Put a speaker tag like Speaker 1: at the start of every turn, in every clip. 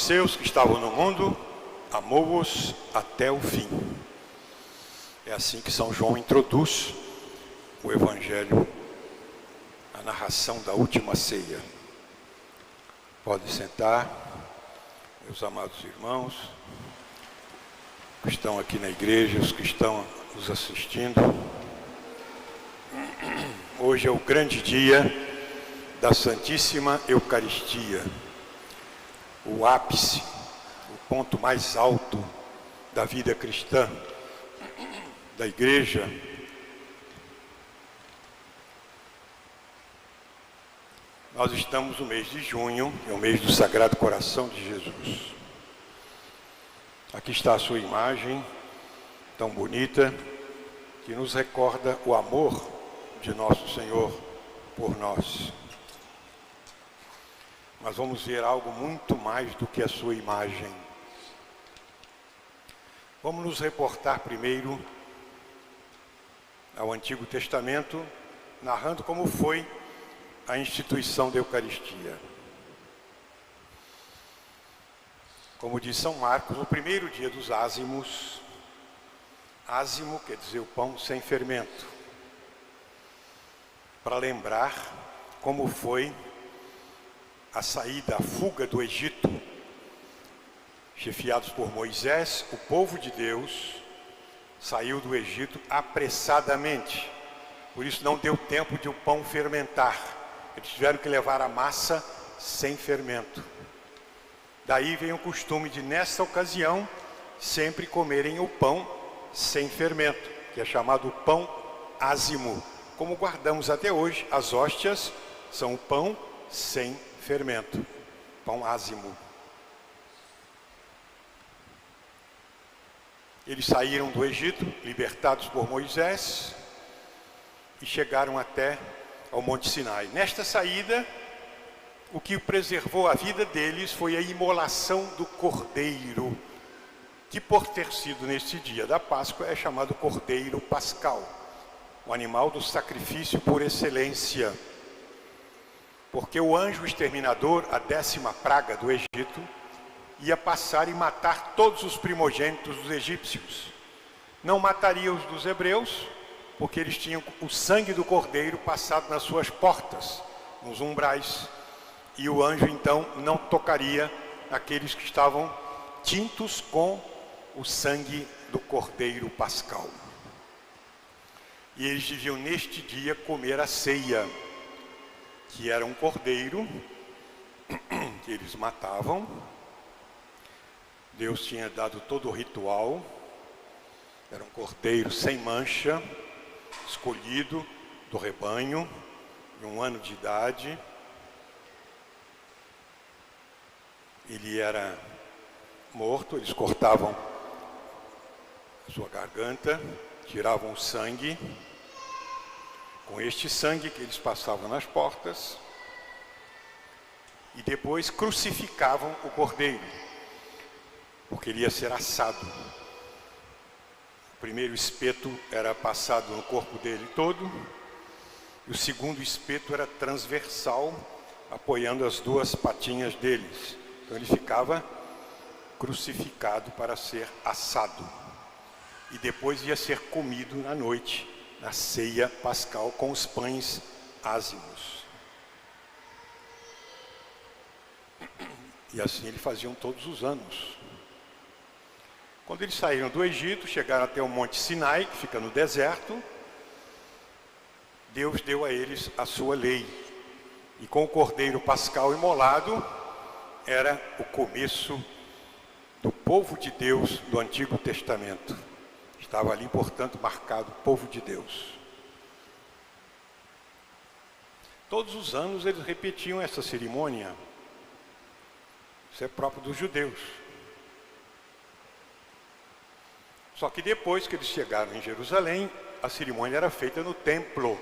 Speaker 1: seus que estavam no mundo, amou-os até o fim. É assim que São João introduz o Evangelho, a narração da última ceia. Pode sentar, meus amados irmãos, que estão aqui na igreja, os que estão nos assistindo. Hoje é o grande dia da Santíssima Eucaristia, o ápice, o ponto mais alto da vida cristã, da igreja. Nós estamos no mês de junho, é o mês do Sagrado Coração de Jesus. Aqui está a sua imagem, tão bonita, que nos recorda o amor de nosso Senhor por nós. Mas vamos ver algo muito mais do que a sua imagem. Vamos nos reportar primeiro ao Antigo Testamento, narrando como foi a instituição da Eucaristia. Como diz São Marcos, no primeiro dia dos ázimos, ázimo quer dizer o pão sem fermento, para lembrar como foi a saída, a fuga do Egito. Chefiados por Moisés, o povo de Deus saiu do Egito apressadamente. Por isso não deu tempo de o pão fermentar. Eles tiveram que levar a massa sem fermento. Daí vem o costume de, nessa ocasião, sempre comerem o pão sem fermento, que é chamado pão ázimo. Como guardamos até hoje, as hóstias são o pão sem fermento, pão ázimo. Eles saíram do Egito, libertados por Moisés, e chegaram até ao Monte Sinai. Nesta saída, o que preservou a vida deles foi a imolação do cordeiro, que por ter sido neste dia da Páscoa é chamado cordeiro pascal, o animal do sacrifício por excelência. Porque o anjo exterminador, a 10ª praga do Egito, ia passar e matar todos os primogênitos dos egípcios. Não mataria os dos hebreus, porque eles tinham o sangue do cordeiro passado nas suas portas, nos umbrais. E o anjo então não tocaria aqueles que estavam tintos com o sangue do cordeiro pascal. E eles deviam neste dia comer a ceia, que era um cordeiro que eles matavam. Deus tinha dado todo o ritual, era um cordeiro sem mancha, escolhido do rebanho, de 1 ano de idade. Ele era morto, eles cortavam a sua garganta, tiravam o sangue. Com este sangue que eles passavam nas portas, e depois crucificavam o cordeiro, porque ele ia ser assado. O primeiro espeto era passado no corpo dele todo, e o segundo espeto era transversal, apoiando as duas patinhas deles. Então ele ficava crucificado para ser assado, e depois ia ser comido na noite, na ceia pascal, com os pães ázimos. E assim eles faziam todos os anos. Quando eles saíram do Egito, chegaram até o Monte Sinai, que fica no deserto, Deus deu a eles a sua lei. E com o cordeiro pascal imolado, era o começo do povo de Deus do Antigo Testamento. Estava ali, portanto, marcado o povo de Deus. Todos os anos eles repetiam essa cerimônia. Isso é próprio dos judeus. Só que depois que eles chegaram em Jerusalém, a cerimônia era feita no templo.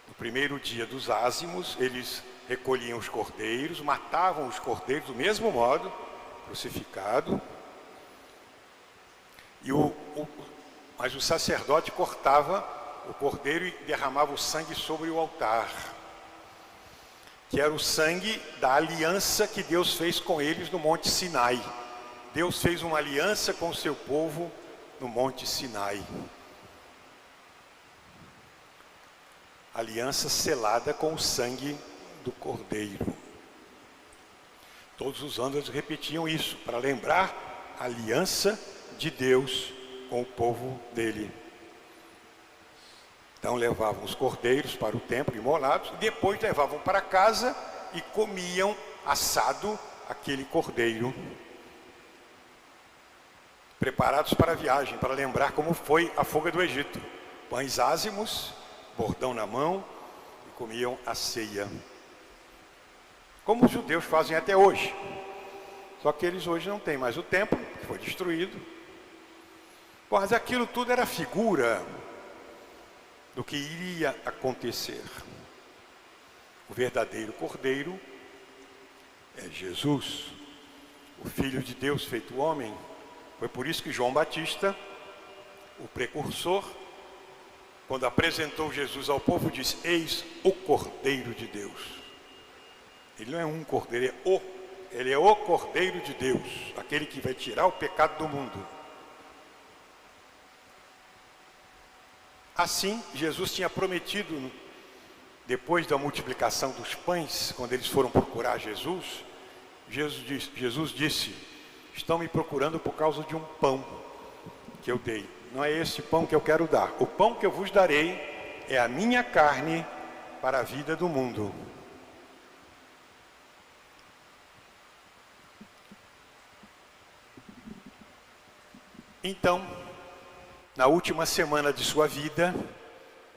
Speaker 1: No primeiro dia dos ázimos, eles recolhiam os cordeiros, matavam os cordeiros do mesmo modo, crucificado. Mas o sacerdote cortava o cordeiro e derramava o sangue sobre o altar. que era o sangue da aliança que Deus fez com eles no Monte Sinai. Deus fez uma aliança com o seu povo no Monte Sinai. Aliança selada com o sangue do Cordeiro. Todos os anos eles repetiam isso, para lembrar a aliança de Deus com o povo dele. Então levavam os cordeiros para o templo imolados, e depois levavam para casa e comiam assado aquele cordeiro. Preparados para a viagem, para lembrar como foi a fuga do Egito. Pães ázimos, bordão na mão, e comiam a ceia. Como os judeus fazem até hoje. Só que eles hoje não têm mais o templo, que foi destruído. Mas aquilo tudo era figura do que iria acontecer. O verdadeiro Cordeiro é Jesus, o Filho de Deus feito homem. Foi por isso que João Batista, o precursor, quando apresentou Jesus ao povo, disse: eis o Cordeiro de Deus. Ele não é um cordeiro, ele é o Cordeiro de Deus, aquele que vai tirar o pecado do mundo. Assim, Jesus tinha prometido, depois da multiplicação dos pães, quando eles foram procurar Jesus, Jesus disse: estão me procurando por causa de um pão que eu dei. Não é esse pão que eu quero dar. O pão que eu vos darei é a minha carne para a vida do mundo. Então, na última semana de sua vida,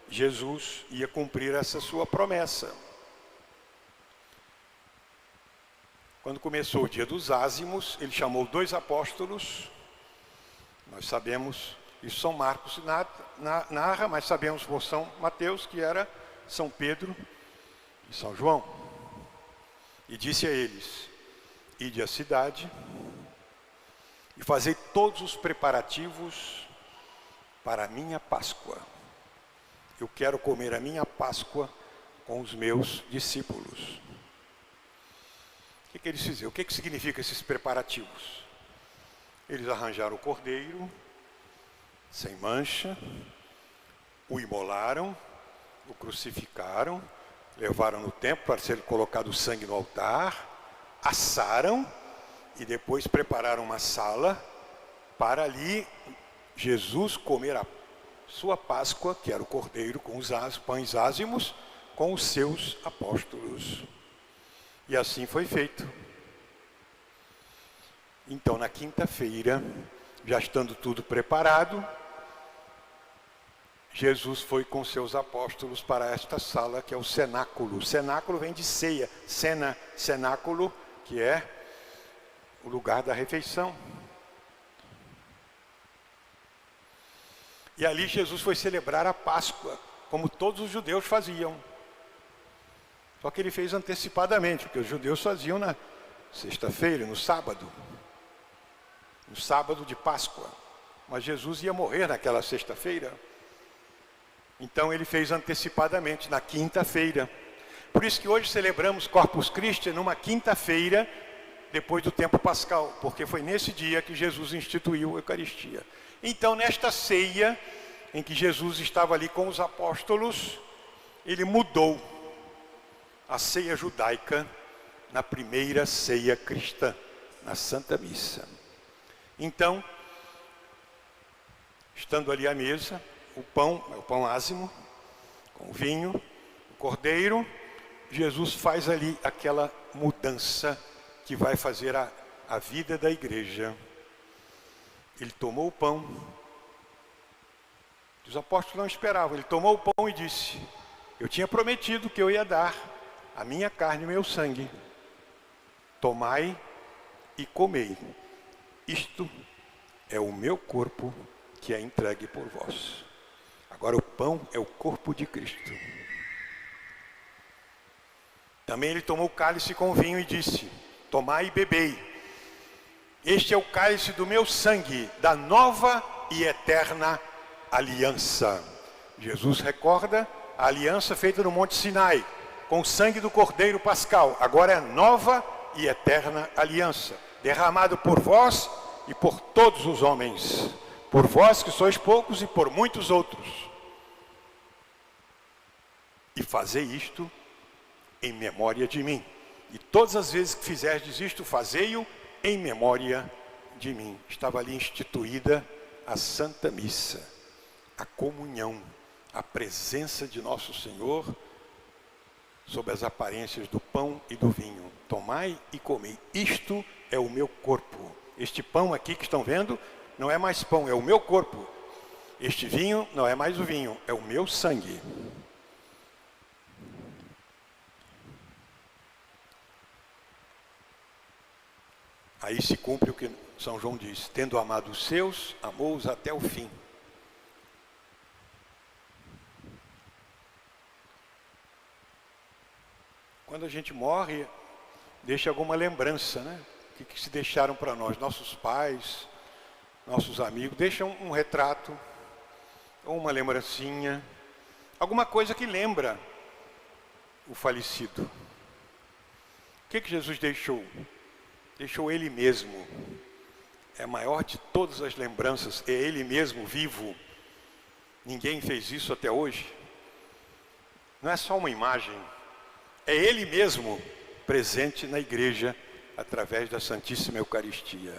Speaker 1: Jesus ia cumprir essa sua promessa. Quando começou o dia dos ázimos, ele chamou 2 apóstolos. Nós sabemos, isso São Marcos narra, mas sabemos por São Mateus que era São Pedro e São João. E disse a eles: ide à cidade e fazei todos os preparativos para a minha Páscoa. Eu quero comer a minha Páscoa com os meus discípulos. O que eles fizeram? O que significa esses preparativos? Eles arranjaram o cordeiro, sem mancha, o imolaram, o crucificaram, levaram no templo para ser colocado o sangue no altar, assaram e depois prepararam uma sala para ali Jesus comer a sua Páscoa, que era o cordeiro com os pães ázimos, com os seus apóstolos. E assim foi feito. Então, na quinta-feira, já estando tudo preparado, Jesus foi com seus apóstolos para esta sala, que é o cenáculo. Cenáculo vem de ceia, cenáculo, que é o lugar da refeição. E ali Jesus foi celebrar a Páscoa, como todos os judeus faziam. Só que ele fez antecipadamente, porque os judeus faziam na sexta-feira, no sábado de Páscoa. Mas Jesus ia morrer naquela sexta-feira. Então ele fez antecipadamente, na quinta-feira. Por isso que hoje celebramos Corpus Christi numa quinta-feira, depois do tempo pascal, porque foi nesse dia que Jesus instituiu a Eucaristia. Então, nesta ceia, em que Jesus estava ali com os apóstolos, ele mudou a ceia judaica na primeira ceia cristã, na Santa Missa. Então, estando ali à mesa, o pão ázimo, com o vinho, o cordeiro, Jesus faz ali aquela mudança que vai fazer a vida da igreja. Ele tomou o pão, os apóstolos não esperavam, ele tomou o pão e disse: eu tinha prometido que eu ia dar a minha carne e meu sangue. Tomai e comei. Isto é o meu corpo que é entregue por vós. Agora o pão é o corpo de Cristo. Também ele tomou o cálice com vinho e disse: tomai e bebei. Este é o cálice do meu sangue, da nova e eterna aliança. Jesus recorda a aliança feita no Monte Sinai, com o sangue do Cordeiro Pascal. Agora é nova e eterna aliança, derramado por vós e por todos os homens, por vós que sois poucos e por muitos outros. E fazei isto em memória de mim. E todas as vezes que fizerdes isto, fazei-o em memória de mim. Estava ali instituída a Santa Missa, a comunhão, a presença de nosso Senhor sob as aparências do pão e do vinho. Tomai e comei. Isto é o meu corpo. Este pão aqui que estão vendo não é mais pão, é o meu corpo. Este vinho não é mais o vinho, é o meu sangue. Aí se cumpre o que São João diz: tendo amado os seus, amou-os até o fim. Quando a gente morre, deixa alguma lembrança, né? O que se deixaram para nós? Nossos pais, nossos amigos, deixam um retrato, ou uma lembrancinha, alguma coisa que lembra o falecido. O que Jesus deixou? Deixou Ele mesmo. É a maior de todas as lembranças, é Ele mesmo vivo. Ninguém fez isso até hoje. Não é só uma imagem, é Ele mesmo presente na igreja através da Santíssima Eucaristia.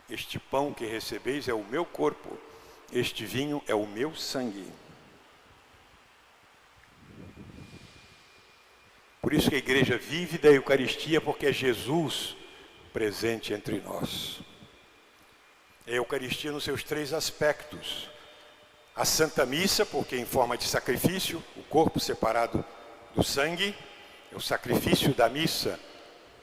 Speaker 1: Este pão que recebeis é o meu corpo, este vinho é o meu sangue. Por isso que a igreja vive da Eucaristia, porque é Jesus presente entre nós. É a Eucaristia nos seus três aspectos. A Santa Missa, porque em forma de sacrifício, o corpo separado do sangue, é o sacrifício da missa,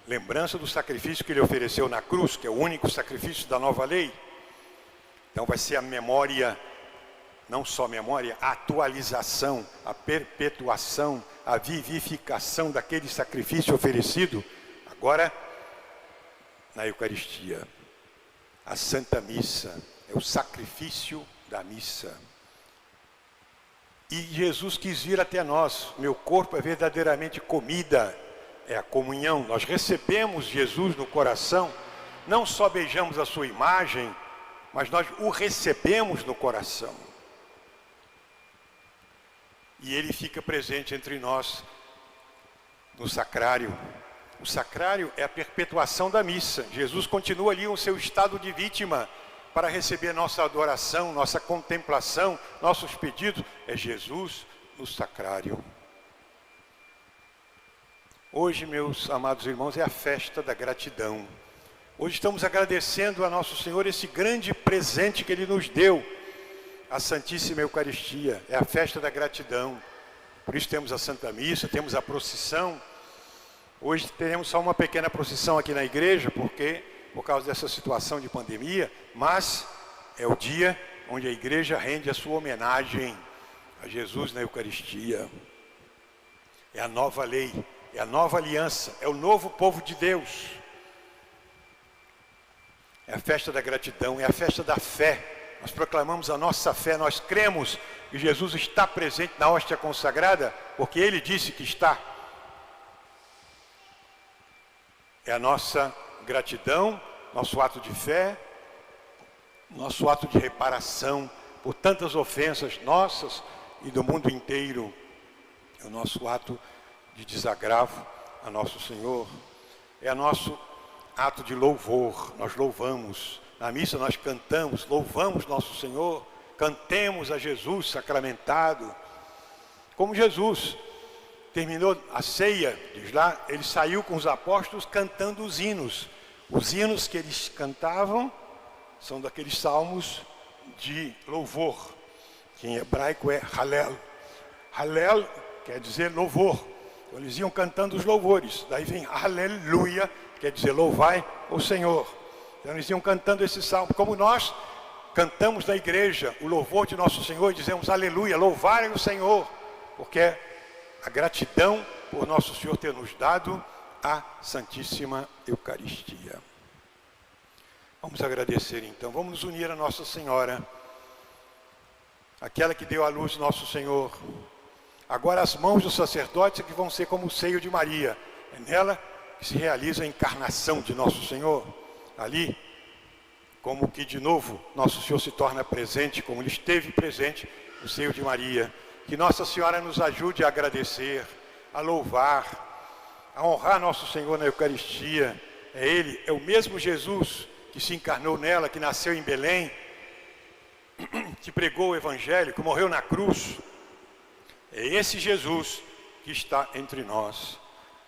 Speaker 1: lembrança do sacrifício que Ele ofereceu na cruz, que é o único sacrifício da nova lei. Então vai ser a memória, não só memória, a atualização, a perpetuação, a vivificação daquele sacrifício oferecido, agora na Eucaristia. A Santa Missa é o sacrifício da missa. E Jesus quis vir até nós. Meu corpo é verdadeiramente comida, é a comunhão. Nós recebemos Jesus no coração, não só beijamos a sua imagem, mas nós o recebemos no coração. E Ele fica presente entre nós no sacrário. O sacrário é a perpetuação da missa. Jesus continua ali no seu estado de vítima para receber nossa adoração, nossa contemplação, nossos pedidos. É Jesus no sacrário. Hoje, meus amados irmãos, é a festa da gratidão. Hoje estamos agradecendo a nosso Senhor esse grande presente que Ele nos deu, a Santíssima Eucaristia. É a festa da gratidão. Por isso temos a Santa Missa, temos a procissão. Hoje teremos só uma pequena procissão aqui na igreja, porque por causa dessa situação de pandemia, mas é o dia onde a igreja rende a sua homenagem a Jesus na Eucaristia. É a nova lei, é a nova aliança, é o novo povo de Deus. É a festa da gratidão, é a festa da fé. Nós proclamamos a nossa fé, nós cremos que Jesus está presente na hóstia consagrada, porque Ele disse que está. É a nossa gratidão, nosso ato de fé, nosso ato de reparação por tantas ofensas nossas e do mundo inteiro. É o nosso ato de desagravo a nosso Senhor. É o nosso ato de louvor. Nós louvamos. Na missa nós cantamos, louvamos nosso Senhor. Cantemos a Jesus sacramentado. Como Jesus terminou a ceia, diz lá, Ele saiu com os apóstolos cantando os hinos. Os hinos que eles cantavam são daqueles salmos de louvor, que em hebraico é Hallel. Hallel quer dizer louvor. Então, eles iam cantando os louvores. Daí vem Aleluia, quer dizer louvai o Senhor. Então eles iam cantando esse salmo, como nós cantamos na igreja o louvor de nosso Senhor e dizemos aleluia, louvarem o Senhor, porque é a gratidão por nosso Senhor ter nos dado a Santíssima Eucaristia. Vamos agradecer então, vamos nos unir a Nossa Senhora, aquela que deu à luz nosso Senhor, Agora as mãos dos sacerdotes é que vão ser como o seio de Maria. É nela que se realiza a encarnação de nosso Senhor. Ali, como que de novo nosso Senhor se torna presente, como ele esteve presente no seio de Maria. Que Nossa Senhora nos ajude a agradecer, a louvar, a honrar nosso Senhor na Eucaristia. É Ele, é o mesmo Jesus que se encarnou nela, que nasceu em Belém, que pregou o Evangelho, que morreu na cruz. É esse Jesus que está entre nós.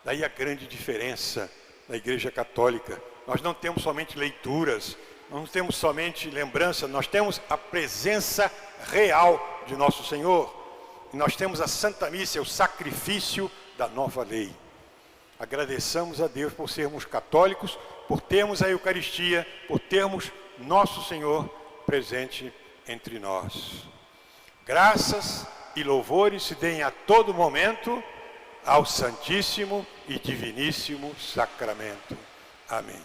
Speaker 1: Daí a grande diferença da Igreja Católica. Nós não temos somente leituras, não temos somente lembrança, nós temos a presença real de nosso Senhor. E nós temos a Santa Missa, o sacrifício da nova lei. Agradeçamos a Deus por sermos católicos, por termos a Eucaristia, por termos nosso Senhor presente entre nós. Graças e louvores se deem a todo momento ao Santíssimo e Diviníssimo Sacramento. Amém.